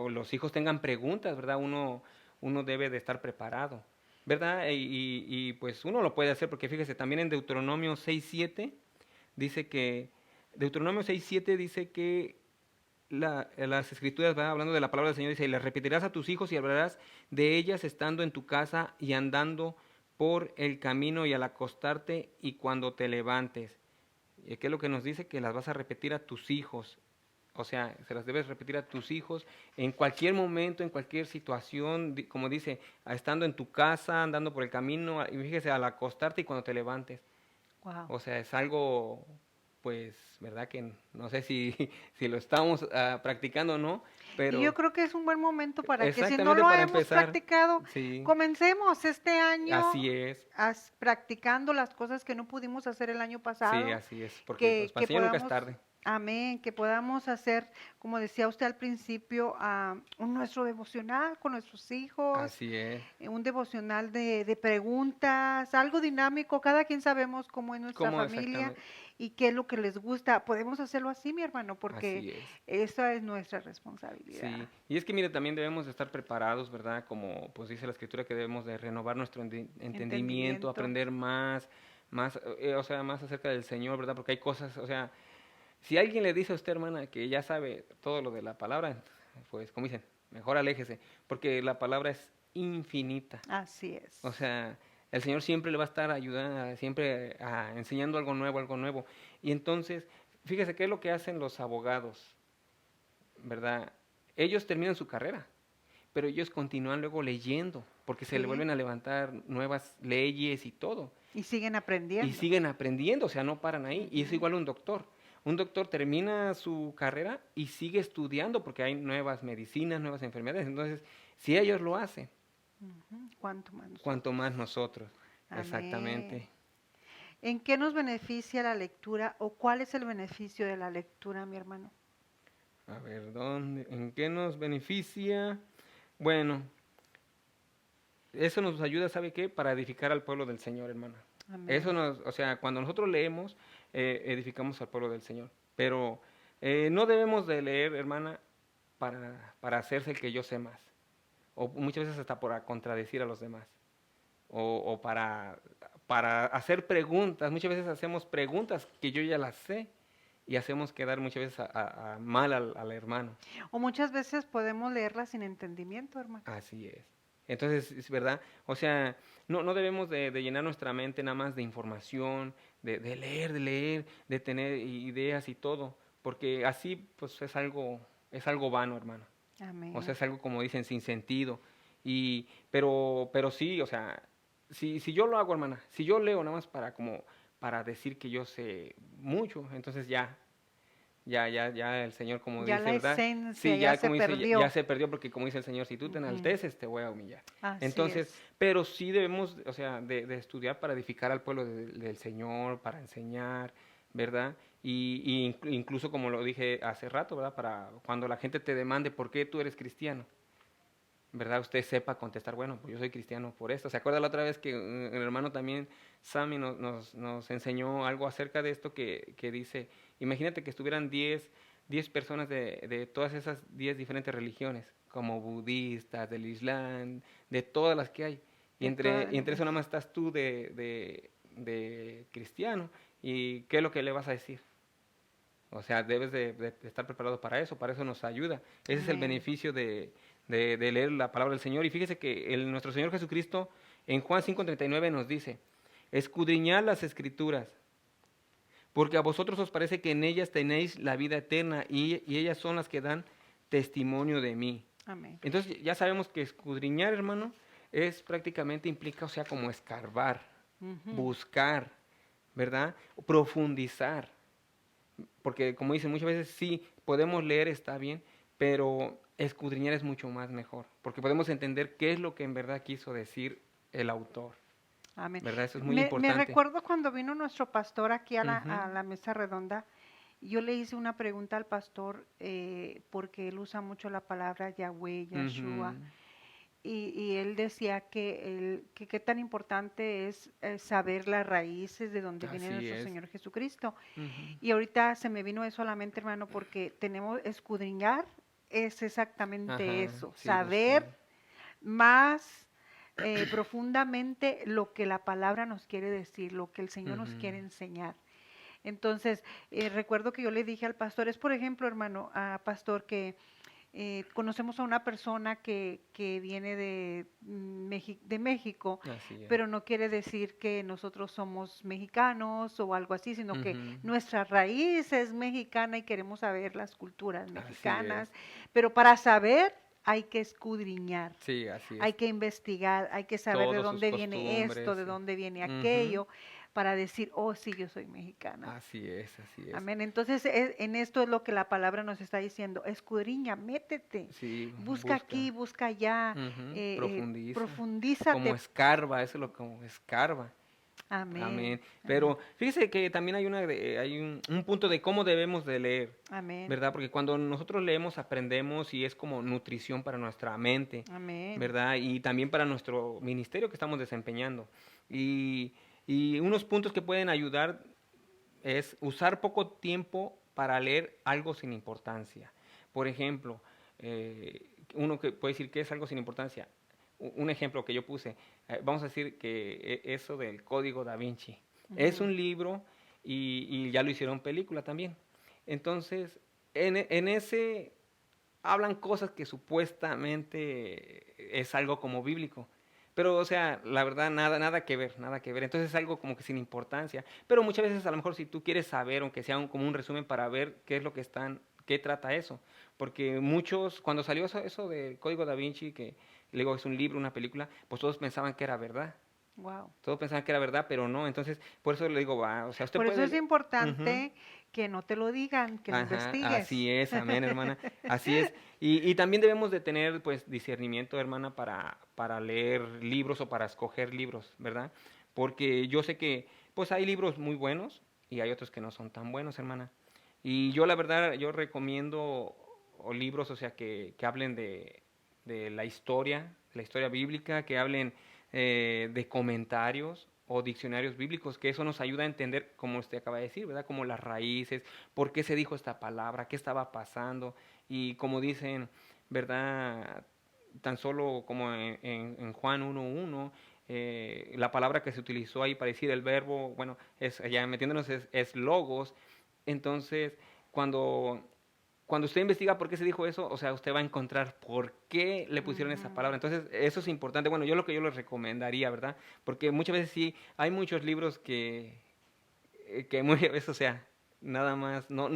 Speaker 3: los hijos tengan preguntas, ¿verdad?, uno debe de estar preparado, ¿verdad? Y, pues uno lo puede hacer, porque fíjese, también en Deuteronomio 6:7 dice que, Deuteronomio 6:7 dice que las escrituras, ¿verdad?, hablando de la palabra del Señor, dice, y las repetirás a tus hijos y hablarás de ellas estando en tu casa y andando por el camino y al acostarte y cuando te levantes. ¿Qué es lo que nos dice? Que las vas a repetir a tus hijos. O sea, se las debes repetir a tus hijos en cualquier momento, en cualquier situación, como dice, estando en tu casa, andando por el camino, y fíjese, al acostarte y cuando te levantes.
Speaker 2: Wow.
Speaker 3: O sea, es algo, pues, ¿verdad? Que no sé si, si lo estamos practicando o no,
Speaker 2: Y yo
Speaker 3: pero
Speaker 2: creo que es un buen momento para que si no
Speaker 3: exactamente
Speaker 2: lo
Speaker 3: para
Speaker 2: hemos
Speaker 3: empezar,
Speaker 2: practicado,
Speaker 3: sí,
Speaker 2: comencemos este año
Speaker 3: así es,
Speaker 2: practicando las cosas que no pudimos hacer el año
Speaker 3: sí,
Speaker 2: pasado,
Speaker 3: así es, porque pues para
Speaker 2: que
Speaker 3: el Señor nunca es
Speaker 2: podamos,
Speaker 3: tarde.
Speaker 2: amén, que podamos hacer, como decía usted al principio, nuestro devocional con nuestros hijos,
Speaker 3: Así es.
Speaker 2: un devocional de preguntas, algo dinámico, cada quien sabemos cómo es nuestra
Speaker 3: ¿Cómo
Speaker 2: familia
Speaker 3: exactamente?
Speaker 2: y qué es lo que les gusta. Podemos hacerlo así, mi hermano, porque
Speaker 3: Así es.
Speaker 2: esa es nuestra responsabilidad.
Speaker 3: Sí, y es que mire, también debemos de estar preparados, ¿verdad? Como pues dice la escritura que debemos de renovar nuestro entendimiento,
Speaker 2: Entendimiento.
Speaker 3: aprender más, o sea, más acerca del Señor, ¿verdad? Porque hay cosas, o sea, si alguien le dice a usted, hermana, que ya sabe todo lo de la palabra, pues como dicen, mejor aléjese, porque la palabra es infinita.
Speaker 2: Así es.
Speaker 3: O sea, el Señor siempre le va a estar ayudando, siempre enseñando algo nuevo, algo nuevo. Y entonces, fíjese qué es lo que hacen los abogados, ¿verdad? Ellos terminan su carrera, pero ellos continúan luego leyendo, porque se le
Speaker 2: Sí.
Speaker 3: vuelven a levantar nuevas leyes y todo.
Speaker 2: Y siguen
Speaker 3: Y
Speaker 2: aprendiendo.
Speaker 3: siguen aprendiendo, o sea, no paran ahí. Y es igual un doctor. Un doctor termina su carrera y sigue estudiando porque hay nuevas medicinas, nuevas enfermedades. Entonces, si ellos lo hacen,
Speaker 2: Ujú. ¿Cuánto más nosotros?
Speaker 3: cuanto más nosotros.
Speaker 2: Amén.
Speaker 3: Exactamente.
Speaker 2: ¿En qué nos beneficia la lectura o cuál es el beneficio de la lectura, mi hermano?
Speaker 3: A ver, ¿en qué nos beneficia? Bueno, eso nos ayuda, ¿sabe qué? Para edificar al pueblo del Señor, hermana. Eso
Speaker 2: Amén.
Speaker 3: o sea, cuando nosotros leemos, edificamos al pueblo del Señor. Pero no debemos de leer, hermana, para hacerse el que yo sé más. O muchas veces hasta para contradecir a los demás. O para hacer preguntas. Muchas veces hacemos preguntas que yo ya las sé y hacemos quedar muchas veces mal al hermano.
Speaker 2: O muchas veces podemos leerla sin entendimiento, hermano.
Speaker 3: Así es. Entonces, es verdad, o sea, no debemos de llenar nuestra mente nada más de información, de leer, de tener ideas y todo, porque así pues es algo vano, hermano. O sea,
Speaker 2: Amén.
Speaker 3: es algo como dicen sin sentido. Pero sí, o sea, si yo lo hago, hermana, si yo leo nada más para decir que yo sé mucho, entonces ya el Señor como
Speaker 2: Ya
Speaker 3: dice,
Speaker 2: la
Speaker 3: ¿verdad?
Speaker 2: esencia
Speaker 3: Sí,
Speaker 2: ya
Speaker 3: ya
Speaker 2: se
Speaker 3: como dice,
Speaker 2: perdió.
Speaker 3: ya se perdió porque como dice el Señor, si tú te
Speaker 2: Ujú.
Speaker 3: enalteces te voy a humillar.
Speaker 2: Así
Speaker 3: Entonces,
Speaker 2: es.
Speaker 3: pero sí debemos, o sea, de estudiar para edificar al pueblo del Señor, para enseñar, ¿verdad? Incluso como lo dije hace rato, ¿verdad? Para cuando la gente te demande por qué tú eres cristiano, ¿verdad? Usted sepa contestar, bueno, pues yo soy cristiano por esto. ¿Se acuerda la otra vez que el hermano también, Sammy, nos enseñó algo acerca de esto que dice, imagínate que estuvieran 10 personas de todas esas 10 diferentes religiones, como budistas, del Islam, de todas las que hay. Y
Speaker 2: De todas
Speaker 3: y entre
Speaker 2: las-
Speaker 3: eso nada más estás tú de cristiano. ¿Y qué es lo que le vas a decir? O sea, debes de estar preparado para eso nos ayuda. Ese es el
Speaker 2: Amén.
Speaker 3: beneficio de leer la palabra del Señor. Y fíjese que nuestro Señor Jesucristo en Juan 5:39 nos dice, escudriñad las escrituras, porque a vosotros os parece que en ellas tenéis la vida eterna y ellas son las que dan testimonio de mí.
Speaker 2: Amén.
Speaker 3: Entonces ya sabemos que escudriñar, hermano, es prácticamente implica, o sea, como escarbar,
Speaker 2: Ujú.
Speaker 3: buscar, ¿verdad? Profundizar. Porque como dicen, muchas veces sí, podemos leer, está bien, pero escudriñar es mucho más mejor, porque podemos entender qué es lo que en verdad quiso decir el autor,
Speaker 2: Amén.
Speaker 3: ¿verdad? Eso es muy
Speaker 2: Me
Speaker 3: importante.
Speaker 2: recuerdo cuando vino nuestro pastor aquí a
Speaker 3: Ujú,
Speaker 2: la mesa redonda, yo le hice una pregunta al pastor porque él usa mucho la palabra Yahweh, Yahshua,
Speaker 3: ujú,
Speaker 2: y él decía que qué tan importante es saber las raíces de donde viene
Speaker 3: Así
Speaker 2: nuestro
Speaker 3: es.
Speaker 2: Señor Jesucristo.
Speaker 3: Ujú.
Speaker 2: Y ahorita se me vino eso a la mente, hermano, porque tenemos escudriñar es exactamente
Speaker 3: Ajá,
Speaker 2: eso,
Speaker 3: sí, buscar.
Speaker 2: saber más profundamente lo que la palabra nos quiere decir, lo que el Señor nos
Speaker 3: Ujú.
Speaker 2: quiere enseñar. Entonces, recuerdo que yo le dije al pastor, es por ejemplo, hermano, a pastor, que conocemos a una persona que viene de México,
Speaker 3: Así es.
Speaker 2: pero no quiere decir que nosotros somos mexicanos o algo así, sino que
Speaker 3: Ujú.
Speaker 2: nuestra raíz es mexicana y queremos saber las culturas
Speaker 3: Así es.
Speaker 2: mexicanas, pero para saber hay que escudriñar.
Speaker 3: Sí, así
Speaker 2: Hay
Speaker 3: es.
Speaker 2: que investigar, hay que saber de
Speaker 3: Todos sus
Speaker 2: dónde viene esto,
Speaker 3: costumbres.
Speaker 2: de
Speaker 3: Sí.
Speaker 2: dónde viene
Speaker 3: Ujú.
Speaker 2: aquello, para decir, oh, sí, yo soy mexicana.
Speaker 3: Así es, así es.
Speaker 2: Amén. Entonces, en esto es lo que la palabra nos está diciendo. Escudriña, métete,
Speaker 3: Sí,
Speaker 2: busca aquí,
Speaker 3: busca.
Speaker 2: busca allá,
Speaker 3: Ujú. Profundiza. Como
Speaker 2: profundízate.
Speaker 3: escarba, eso es lo como escarba.
Speaker 2: Amén,
Speaker 3: Amén.
Speaker 2: amén,
Speaker 3: Pero fíjese que también hay un punto de cómo debemos de leer,
Speaker 2: amén,
Speaker 3: ¿verdad? Porque cuando nosotros leemos aprendemos y es como nutrición para nuestra mente,
Speaker 2: amén.
Speaker 3: ¿verdad? Y también para nuestro ministerio que estamos desempeñando. Y, y unos puntos que pueden ayudar es usar poco tiempo para leer algo sin importancia. Por ejemplo, uno que puede decir que es algo sin importancia. Un ejemplo que yo puse, vamos a decir que eso del Código Da Vinci es
Speaker 2: Ujú.
Speaker 3: un libro y ya lo hicieron película también. Entonces, en ese hablan cosas que supuestamente es algo como bíblico. Pero, o sea, la verdad, nada que ver, nada que ver. Entonces es algo como que sin importancia. Pero muchas veces, a lo mejor, si tú quieres saber, aunque sea como un resumen para ver qué es lo que qué trata eso. Porque muchos, cuando salió eso del Código Da Vinci, que luego es un libro, una película, pues todos pensaban que era verdad.
Speaker 2: Wow.
Speaker 3: Todos pensaban que era verdad, pero no. Entonces, por eso le digo, va, o sea, usted
Speaker 2: Por eso
Speaker 3: puede...
Speaker 2: es
Speaker 3: Ujú.
Speaker 2: importante que no te lo digan, que lo
Speaker 3: Ajá,
Speaker 2: investigues.
Speaker 3: así es, amén, hermana, así es. Y también debemos de tener, pues, discernimiento, hermana, para leer libros o para escoger libros, ¿verdad? Porque yo sé que, pues, hay libros muy buenos y hay otros que no son tan buenos, hermana. Y yo, la verdad, yo recomiendo o libros, o sea, que hablen de la historia bíblica, que hablen de comentarios o diccionarios bíblicos, que eso nos ayuda a entender, como usted acaba de decir, ¿verdad? Como las raíces, por qué se dijo esta palabra, qué estaba pasando, y como dicen, ¿verdad? Tan solo como en Juan 1:1, la palabra que se utilizó ahí para decir el verbo, bueno, ya metiéndonos, es logos. Entonces, cuando cuando usted investiga por qué se dijo eso, o sea, usted va a encontrar por qué le pusieron esa
Speaker 2: Ujú.
Speaker 3: palabra. Entonces, eso es importante. Bueno, yo lo que yo les recomendaría, ¿verdad? Porque muchas veces sí, hay muchos libros que muchas veces, o sea, nada más, no,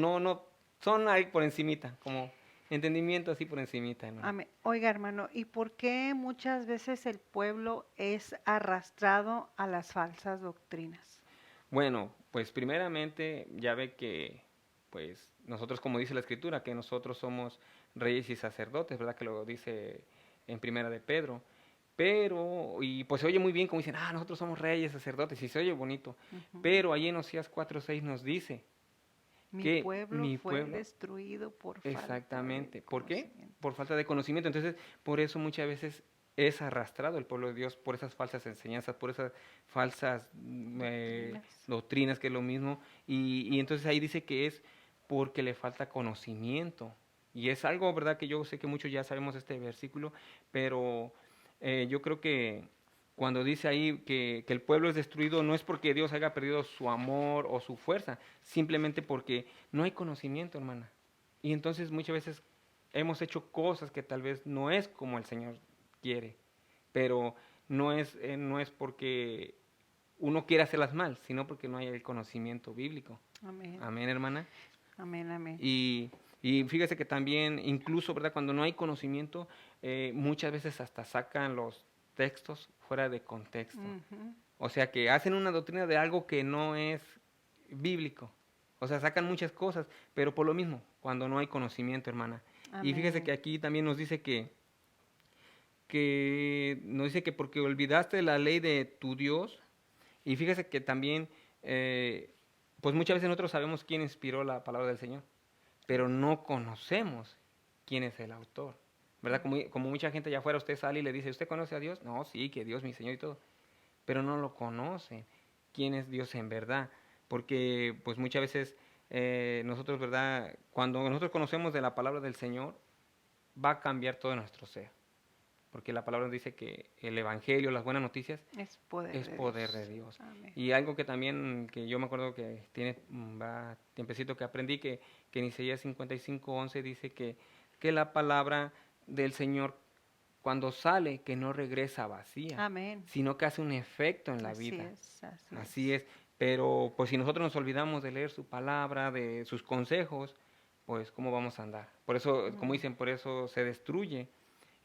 Speaker 3: son ahí por encimita, como entendimiento así por encimita, hermano.
Speaker 2: Amén. Oiga, hermano, ¿y por qué muchas veces el pueblo es arrastrado a las falsas doctrinas?
Speaker 3: Bueno, pues primeramente ya ve que, pues nosotros, como dice la Escritura, que nosotros somos reyes y sacerdotes, ¿verdad? Que lo dice en Primera de Pedro. Pero, y pues se oye muy bien como dicen, nosotros somos reyes, sacerdotes, y se oye bonito.
Speaker 2: Ujú.
Speaker 3: Pero ahí en Oseas 4:6 nos dice
Speaker 2: Mi
Speaker 3: que
Speaker 2: pueblo
Speaker 3: mi
Speaker 2: fue
Speaker 3: pueblo,
Speaker 2: destruido por falta de
Speaker 3: exactamente. ¿Por qué?
Speaker 2: conocimiento.
Speaker 3: Por falta de conocimiento. Entonces, por eso muchas veces es arrastrado el pueblo de Dios por esas falsas enseñanzas, por esas falsas
Speaker 2: Doctrinas.
Speaker 3: doctrinas, que es lo mismo. Y entonces ahí dice que es porque le falta conocimiento. Y es algo, ¿verdad? Que yo sé que muchos ya sabemos este versículo, pero yo creo que cuando dice ahí que el pueblo es destruido, no es porque Dios haya perdido su amor o su fuerza, simplemente porque no hay conocimiento, hermana. Y entonces muchas veces hemos hecho cosas que tal vez no es como el Señor quiere, pero no es porque uno quiera hacerlas mal, sino porque no hay el conocimiento bíblico.
Speaker 2: Amén.
Speaker 3: Amén, hermana.
Speaker 2: Amén, amén.
Speaker 3: Y fíjese que también, incluso, ¿verdad? Cuando no hay conocimiento, muchas veces hasta sacan los textos fuera de contexto.
Speaker 2: Ujú.
Speaker 3: O sea, que hacen una doctrina de algo que no es bíblico. O sea, sacan muchas cosas, pero por lo mismo, cuando no hay conocimiento, hermana. Y fíjese que
Speaker 2: Amén.
Speaker 3: aquí también nos dice que porque olvidaste la ley de tu Dios, y fíjese que también, pues muchas veces nosotros sabemos quién inspiró la palabra del Señor, pero no conocemos quién es el autor, ¿verdad? Como mucha gente allá afuera, usted sale y le dice, ¿usted conoce a Dios? No, sí, que Dios mi Señor y todo, pero no lo conoce. ¿Quién es Dios en verdad? Porque pues muchas veces nosotros, ¿verdad? Cuando nosotros conocemos de la palabra del Señor, va a cambiar todo nuestro ser. Porque la palabra nos dice que el Evangelio, las buenas noticias,
Speaker 2: Es poder
Speaker 3: es
Speaker 2: de
Speaker 3: poder
Speaker 2: Dios.
Speaker 3: de Dios.
Speaker 2: Amén.
Speaker 3: Y algo que también, que yo me acuerdo que tiene, va tiempecito que aprendí, que en Isaías 55:11 dice que la palabra del Señor, cuando sale, que no regresa vacía,
Speaker 2: Amén.
Speaker 3: sino que hace un efecto en la
Speaker 2: Así
Speaker 3: vida.
Speaker 2: es, así
Speaker 3: Así es. Pero pues si nosotros nos olvidamos de leer su palabra, de sus consejos, pues ¿cómo vamos a andar? Por eso, como
Speaker 2: Mm.
Speaker 3: dicen, por eso se destruye.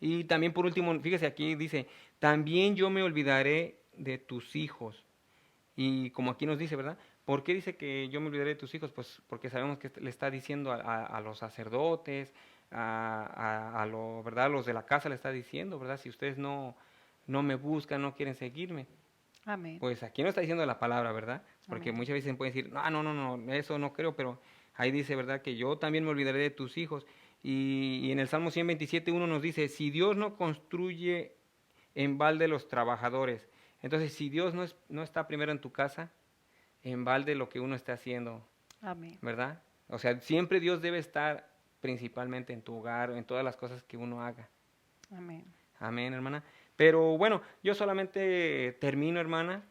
Speaker 3: Y también por último, fíjese aquí dice, también yo me olvidaré de tus hijos. Y como aquí nos dice, ¿verdad? ¿Por qué dice que yo me olvidaré de tus hijos? Pues porque sabemos que le está diciendo a los sacerdotes, ¿verdad? A los de la casa le está diciendo, ¿verdad? Si ustedes no me buscan, no quieren seguirme.
Speaker 2: Amén.
Speaker 3: Pues aquí no está diciendo la palabra, ¿verdad? Porque
Speaker 2: Amén.
Speaker 3: muchas veces pueden decir, no, eso no creo, pero ahí dice, ¿verdad? Que yo también me olvidaré de tus hijos. Y en el Salmo 127:1 nos dice, si Dios no construye en balde los trabajadores, entonces si Dios no está primero en tu casa, en balde lo que uno está haciendo,
Speaker 2: Amén.
Speaker 3: ¿verdad? O sea, siempre Dios debe estar principalmente en tu hogar, en todas las cosas que uno haga.
Speaker 2: Amén.
Speaker 3: Amén, hermana. Pero bueno, yo solamente termino, hermana,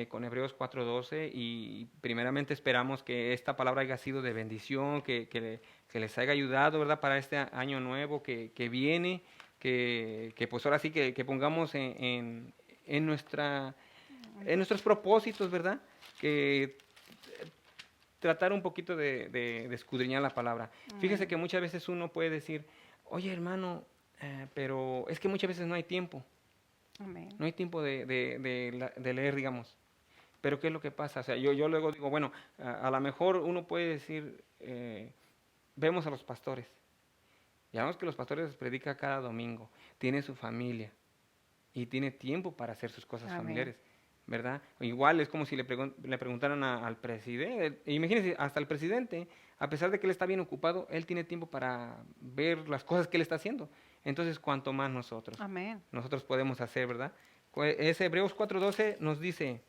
Speaker 3: con Hebreos 4:12 y primeramente esperamos que esta palabra haya sido de bendición, que les haya ayudado, ¿verdad? Para este año nuevo que viene, que pues ahora sí que pongamos en nuestros propósitos, ¿verdad? Que tratar un poquito de escudriñar la palabra. Fíjese
Speaker 2: Amén.
Speaker 3: que muchas veces uno puede decir, oye, hermano, pero es que muchas veces no hay tiempo.
Speaker 2: Amén.
Speaker 3: No hay tiempo de leer, digamos. Pero ¿qué es lo que pasa? O sea, yo luego digo, bueno, a lo mejor uno puede decir, vemos a los pastores. Ya vemos que los pastores predican cada domingo, tiene su familia y tiene tiempo para hacer sus cosas
Speaker 2: Amén.
Speaker 3: familiares, ¿verdad? Igual es como si le preguntaran al presidente, imagínense, hasta el presidente, a pesar de que él está bien ocupado, él tiene tiempo para ver las cosas que él está haciendo. Entonces, cuanto más
Speaker 2: Amén.
Speaker 3: nosotros podemos hacer, ¿verdad? Ese Hebreos 4:12 nos dice,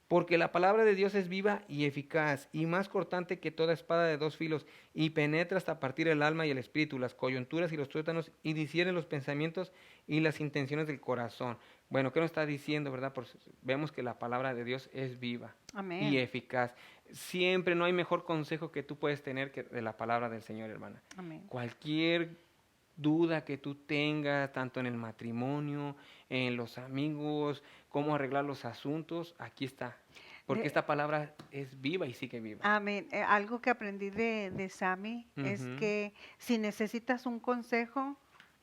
Speaker 3: porque la palabra de Dios es viva y eficaz, y más cortante que toda espada de dos filos, y penetra hasta partir el alma y el espíritu, las coyunturas y los tuétanos, y discierne los pensamientos y las intenciones del corazón. Bueno, ¿qué nos está diciendo, verdad? Pues vemos que la palabra de Dios es viva
Speaker 2: Amén.
Speaker 3: y eficaz. Siempre no hay mejor consejo que tú puedes tener que de la palabra del Señor, hermana.
Speaker 2: Amén.
Speaker 3: Cualquier duda que tú tengas, tanto en el matrimonio, en los amigos, cómo arreglar los asuntos, aquí está. Porque
Speaker 2: De-
Speaker 3: esta palabra es viva y sigue viva.
Speaker 2: Amén. Algo que aprendí de Sammy es
Speaker 3: Ujú.
Speaker 2: que si necesitas un consejo,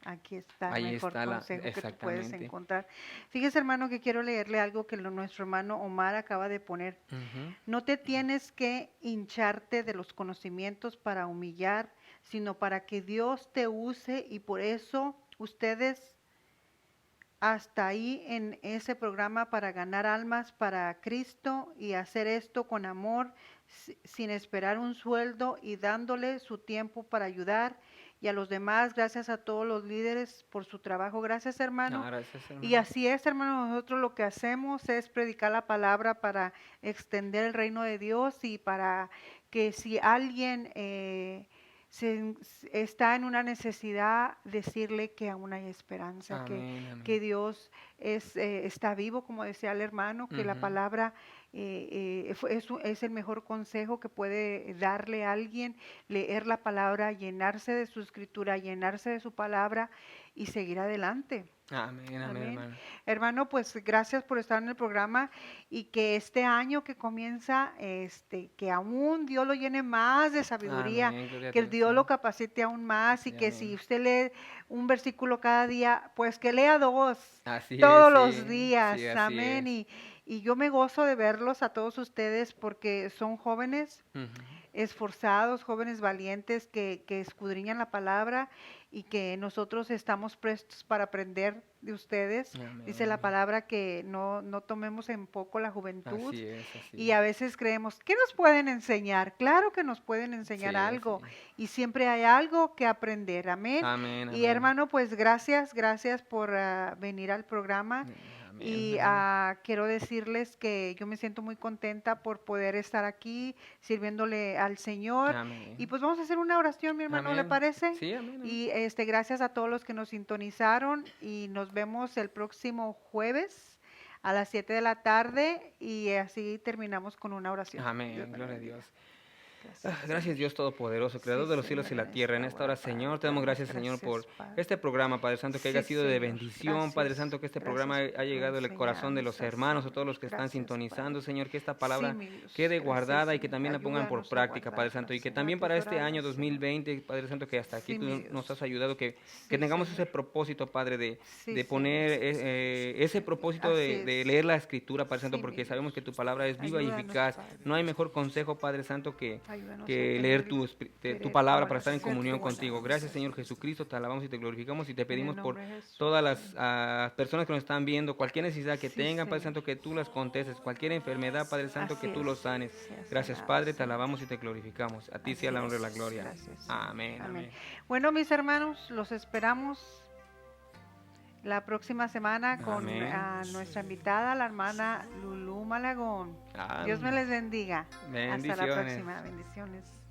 Speaker 2: aquí está el
Speaker 3: Ahí
Speaker 2: mejor
Speaker 3: está
Speaker 2: consejo que tú puedes
Speaker 3: exactamente.
Speaker 2: encontrar. Fíjese, hermano, que quiero leerle algo que nuestro hermano Omar acaba de poner.
Speaker 3: Ujú.
Speaker 2: No te tienes que hincharte de los conocimientos para humillar, sino para que Dios te use, y por eso ustedes hasta ahí en ese programa para ganar almas para Cristo y hacer esto con amor, sin esperar un sueldo y dándole su tiempo para ayudar y a los demás. Gracias a todos los líderes por su trabajo. Gracias, hermano.
Speaker 3: Gracias,
Speaker 2: Y
Speaker 3: hermano.
Speaker 2: así es, hermano, nosotros lo que hacemos es predicar la palabra para extender el reino de Dios, y para que si alguien está en una necesidad, decirle que aún hay esperanza,
Speaker 3: Amén,
Speaker 2: que
Speaker 3: amén.
Speaker 2: Dios está vivo, como decía el hermano, que la
Speaker 3: Ujú.
Speaker 2: palabra es el mejor consejo que puede darle a alguien, leer la palabra, llenarse de su escritura, llenarse de su palabra y seguir adelante.
Speaker 3: Amén, amén,
Speaker 2: Amén.
Speaker 3: hermano.
Speaker 2: Hermano, pues gracias por estar en el programa, y que este año que comienza, que aún Dios lo llene más de sabiduría,
Speaker 3: Amén, gloria a
Speaker 2: que el
Speaker 3: Dios,
Speaker 2: Dios
Speaker 3: sí.
Speaker 2: lo capacite aún más, y
Speaker 3: Sí,
Speaker 2: que si
Speaker 3: amén.
Speaker 2: usted lee un versículo cada día, pues que lea dos
Speaker 3: Así es,
Speaker 2: todos los
Speaker 3: sí, sí,
Speaker 2: días.
Speaker 3: así
Speaker 2: Amén.
Speaker 3: es.
Speaker 2: Y yo me gozo de verlos a todos ustedes porque son jóvenes,
Speaker 3: Ujú.
Speaker 2: esforzados, jóvenes valientes que escudriñan la palabra y que nosotros estamos prestos para aprender de ustedes. Dice la
Speaker 3: Amén.
Speaker 2: palabra que no tomemos en poco la juventud.
Speaker 3: Así es, así
Speaker 2: Y
Speaker 3: es.
Speaker 2: a veces creemos, ¿qué nos pueden enseñar? Claro que nos pueden enseñar
Speaker 3: Sí,
Speaker 2: algo
Speaker 3: sí.
Speaker 2: y siempre hay algo que aprender. Amén.
Speaker 3: Amén,
Speaker 2: Y
Speaker 3: amén.
Speaker 2: hermano, pues gracias por venir al programa.
Speaker 3: Amén,
Speaker 2: Y
Speaker 3: amén.
Speaker 2: quiero decirles que yo me siento muy contenta por poder estar aquí sirviéndole al Señor.
Speaker 3: Amén.
Speaker 2: Y pues vamos a hacer una oración, mi hermano, ¿le
Speaker 3: Amén.
Speaker 2: parece?
Speaker 3: Sí, amén, amén.
Speaker 2: Y gracias a todos los que nos sintonizaron y nos vemos el próximo jueves a las 7 de la tarde y así terminamos con una oración. Dios
Speaker 3: Amén,
Speaker 2: me lo
Speaker 3: gloria a
Speaker 2: bendiga.
Speaker 3: Dios.
Speaker 2: Gracias,
Speaker 3: Gracias
Speaker 2: Señor.
Speaker 3: Dios Todopoderoso,
Speaker 2: Sí,
Speaker 3: Creador de los cielos
Speaker 2: Señor,
Speaker 3: y la
Speaker 2: en
Speaker 3: tierra. En
Speaker 2: esta
Speaker 3: esta hora,
Speaker 2: hora, Padre,
Speaker 3: Señor, te damos
Speaker 2: damos
Speaker 3: gracias, Señor, por
Speaker 2: gracias, Padre.
Speaker 3: este programa, Padre Santo, que haya
Speaker 2: Sí,
Speaker 3: sido de
Speaker 2: Señor,
Speaker 3: bendición, Padre
Speaker 2: gracias,
Speaker 3: Santo, que este
Speaker 2: gracias
Speaker 3: programa
Speaker 2: por
Speaker 3: ha
Speaker 2: tu
Speaker 3: llegado al corazón de los
Speaker 2: enseñanza,
Speaker 3: hermanos, a
Speaker 2: Señor.
Speaker 3: todos los que están
Speaker 2: Gracias,
Speaker 3: sintonizando,
Speaker 2: Padre.
Speaker 3: Señor, que esta
Speaker 2: Sí,
Speaker 3: palabra
Speaker 2: mi Dios,
Speaker 3: quede
Speaker 2: gracias,
Speaker 3: guardada y que
Speaker 2: Señor.
Speaker 3: también la pongan por
Speaker 2: Ayúdanos a
Speaker 3: práctica, Padre
Speaker 2: guardarla,
Speaker 3: Santo, y que
Speaker 2: Señor,
Speaker 3: también para este año
Speaker 2: atesorarla, Señor.
Speaker 3: 2020, Padre Santo, que hasta aquí
Speaker 2: Sí,
Speaker 3: tú
Speaker 2: mi
Speaker 3: nos has
Speaker 2: Dios.
Speaker 3: ayudado, que
Speaker 2: Sí,
Speaker 3: tengamos ese
Speaker 2: Señor.
Speaker 3: propósito, Padre,
Speaker 2: Sí,
Speaker 3: de
Speaker 2: Señor.
Speaker 3: poner ese propósito
Speaker 2: Así
Speaker 3: de
Speaker 2: es.
Speaker 3: leer la Escritura, Padre Santo,
Speaker 2: Sí, mi
Speaker 3: porque sabemos que
Speaker 2: Dios.
Speaker 3: tu palabra es viva y
Speaker 2: Ayúdanos,
Speaker 3: eficaz.
Speaker 2: Padre.
Speaker 3: No hay mejor consejo, Padre Santo,
Speaker 2: Ayúdanos a
Speaker 3: que leer
Speaker 2: tener
Speaker 3: tu
Speaker 2: querer
Speaker 3: palabra
Speaker 2: como
Speaker 3: para
Speaker 2: la
Speaker 3: estar en
Speaker 2: sierva
Speaker 3: comunión
Speaker 2: buena.
Speaker 3: contigo. Gracias, Señor Jesucristo, te alabamos y te glorificamos y te
Speaker 2: En el
Speaker 3: pedimos por
Speaker 2: nombre de Jesús.
Speaker 3: todas las personas que nos están viendo, cualquier necesidad que
Speaker 2: Sí,
Speaker 3: tengan, Padre
Speaker 2: Señor.
Speaker 3: Santo, que tú las contestes, cualquier enfermedad, Padre Santo, que
Speaker 2: Así
Speaker 3: tú los
Speaker 2: es.
Speaker 3: sanes.
Speaker 2: Sea
Speaker 3: Gracias,
Speaker 2: sanado,
Speaker 3: Padre, te
Speaker 2: Señor.
Speaker 3: alabamos y te glorificamos. A ti sea
Speaker 2: Así
Speaker 3: la honra y la
Speaker 2: es.
Speaker 3: gloria.
Speaker 2: Gracias, Señor.
Speaker 3: Amén,
Speaker 2: Amén.
Speaker 3: amén.
Speaker 2: Bueno, mis hermanos, los esperamos la próxima semana con
Speaker 3: Amén.
Speaker 2: nuestra invitada, la hermana Lulú Malagón. Dios me les bendiga. Hasta la
Speaker 3: Bendiciones.
Speaker 2: próxima. Bendiciones.